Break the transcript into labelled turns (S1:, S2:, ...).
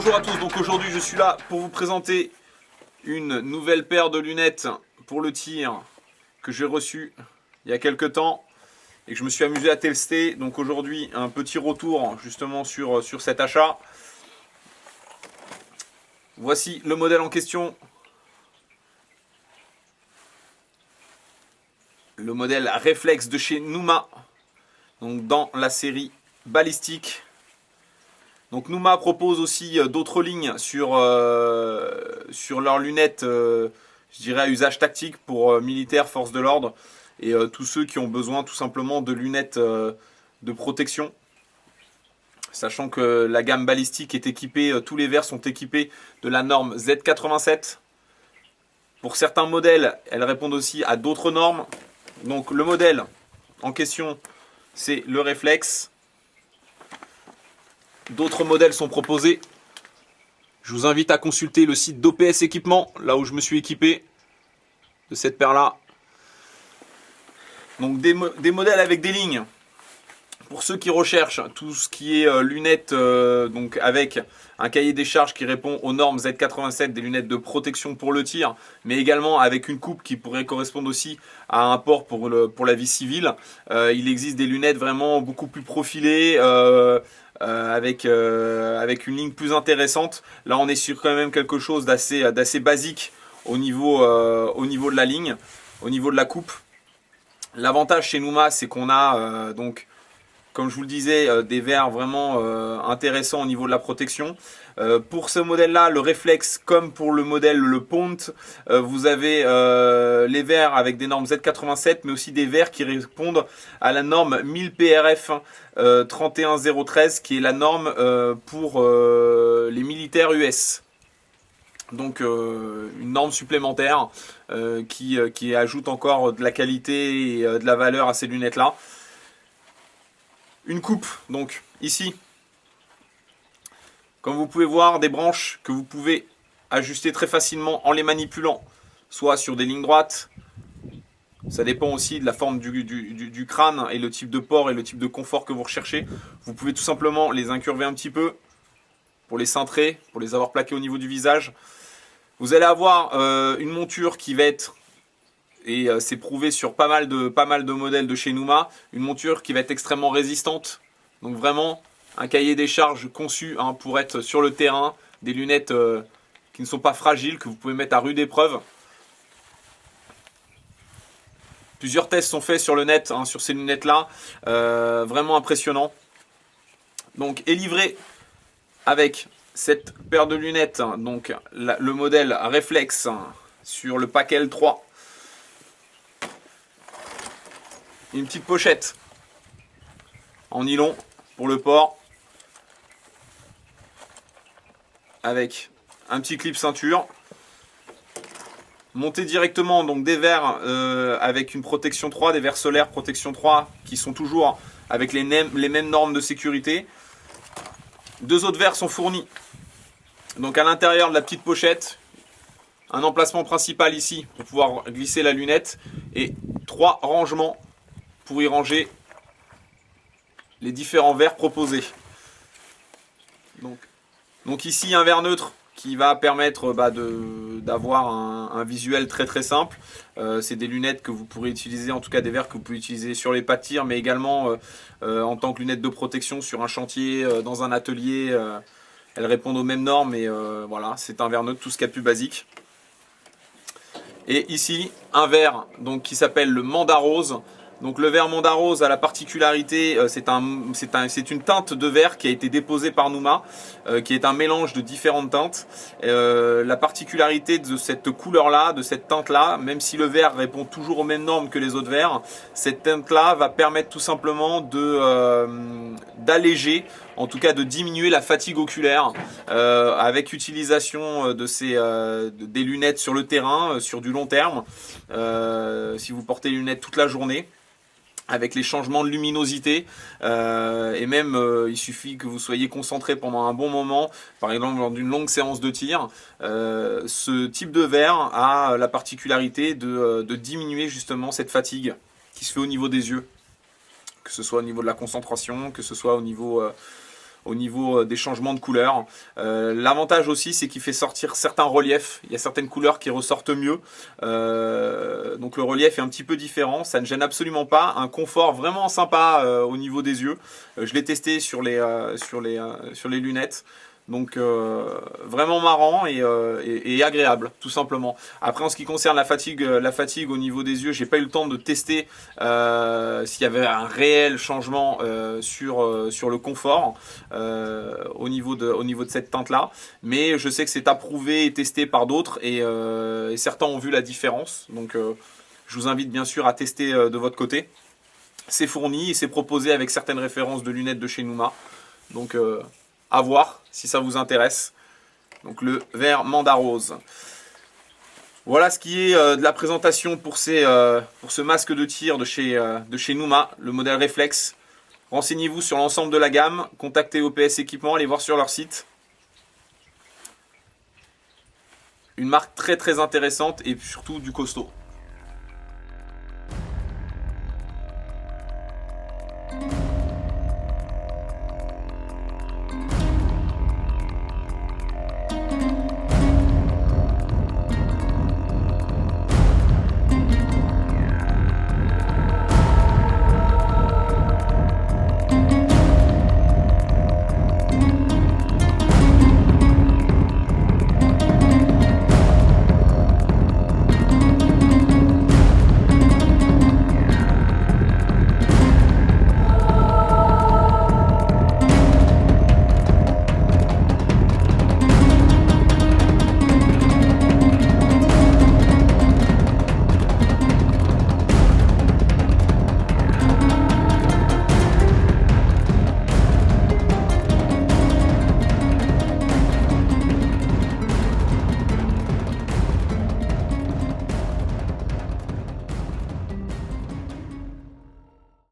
S1: Bonjour à tous, donc aujourd'hui je suis là pour vous présenter une nouvelle paire de lunettes pour le tir que j'ai reçue il y a quelques temps et que je me suis amusé à tester. Donc aujourd'hui un petit retour justement sur cet achat. Voici le modèle en question. Le modèle Reflex de chez Numa, donc dans la série balistique. Donc Numa propose aussi d'autres lignes sur leurs lunettes, je dirais à usage tactique pour militaires, forces de l'ordre et tous ceux qui ont besoin tout simplement de lunettes de protection. Sachant que la gamme balistique est équipée, tous les verres sont équipés de la norme Z87. Pour certains modèles, elles répondent aussi à d'autres normes. Donc le modèle en question, c'est le Reflex. D'autres modèles sont proposés. Je vous invite à consulter le site d'OPS Équipement, là où je me suis équipé de cette paire-là. Donc des modèles avec des lignes. Pour ceux qui recherchent tout ce qui est lunettes, donc avec un cahier des charges qui répond aux normes Z87, des lunettes de protection pour le tir, mais également avec une coupe qui pourrait correspondre aussi à un port pour la vie civile. Il existe des lunettes vraiment beaucoup plus profilées, avec une ligne plus intéressante. Là on est sur quand même quelque chose d'assez basique au niveau de la ligne, au niveau de la coupe. L'avantage chez Numa, c'est qu'on a donc, comme je vous le disais, des verres vraiment intéressants au niveau de la protection. Pour ce modèle-là, le Reflex, comme pour le modèle le Pont, vous avez les verres avec des normes Z87, mais aussi des verres qui répondent à la norme 1000 PRF 31013, qui est la norme pour les militaires US. Donc une norme supplémentaire qui ajoute encore de la qualité et de la valeur à ces lunettes-là. Une coupe, donc ici, comme vous pouvez voir, des branches que vous pouvez ajuster très facilement en les manipulant, soit sur des lignes droites. Ça dépend aussi de la forme du crâne et le type de port et le type de confort que vous recherchez. Vous pouvez tout simplement les incurver un petit peu pour les cintrer, pour les avoir plaqués au niveau du visage. Vous allez avoir une monture qui va être, et c'est prouvé sur pas mal de modèles de chez Numa, une monture qui va être extrêmement résistante. Donc vraiment un cahier des charges conçu pour être sur le terrain, des lunettes qui ne sont pas fragiles, que vous pouvez mettre à rude épreuve. Plusieurs tests sont faits sur le net, sur ces lunettes-là, vraiment impressionnant. Donc est livré avec cette paire de lunettes, donc le modèle Reflex sur le pack L3. Une petite pochette en nylon pour le port, avec un petit clip ceinture. Monté directement donc des verres avec une protection 3, des verres solaires protection 3 qui sont toujours avec les mêmes normes de sécurité. Deux autres verres sont fournis donc à l'intérieur de la petite pochette. Un emplacement principal ici pour pouvoir glisser la lunette et 3 rangements pour y ranger les différents verres proposés. Donc ici un verre neutre qui va permettre d'avoir un visuel très simple. C'est des lunettes que vous pourrez utiliser, en tout cas des verres que vous pouvez utiliser sur les pas de tir, mais également en tant que lunettes de protection sur un chantier, dans un atelier. Elles répondent aux mêmes normes et voilà, c'est un verre neutre, tout ce qu'il y a de plus basique. Et ici un verre donc, qui s'appelle le Manda Rose. Donc le verre Manda Rose a la particularité, c'est une teinte de verre qui a été déposée par Numa, qui est un mélange de différentes teintes. La particularité de cette couleur-là, de cette teinte-là, même si le verre répond toujours aux mêmes normes que les autres verres, cette teinte-là va permettre tout simplement d'alléger, en tout cas de diminuer la fatigue oculaire avec utilisation des lunettes sur le terrain, sur du long terme, si vous portez les lunettes toute la journée, avec les changements de luminosité et même il suffit que vous soyez concentré pendant un bon moment, par exemple lors d'une longue séance de tir. Ce type de verre a la particularité de diminuer justement cette fatigue qui se fait au niveau des yeux, que ce soit au niveau de la concentration, que ce soit au niveau au niveau des changements de couleurs. L'avantage aussi, c'est qu'il fait sortir certains reliefs. Il y a certaines couleurs qui ressortent mieux. Donc le relief est un petit peu différent. Ça ne gêne absolument pas. Un confort vraiment sympa au niveau des yeux. Je l'ai testé sur les lunettes. Donc vraiment marrant et agréable, tout simplement. Après, en ce qui concerne la fatigue au niveau des yeux, j'ai pas eu le temps de tester s'il y avait un réel changement sur le confort au niveau de cette teinte-là. Mais je sais que c'est approuvé et testé par d'autres et certains ont vu la différence. Donc je vous invite bien sûr à tester de votre côté. C'est fourni et c'est proposé avec certaines références de lunettes de chez Numa. Donc à voir si ça vous intéresse. Donc le vert Mandarose. Voilà ce qui est de la présentation pour ce masque de tir de chez Numa, le modèle Reflex. Renseignez-vous sur l'ensemble de la gamme, contactez OPS Équipement, allez voir sur leur site. Une marque très très intéressante et surtout du costaud.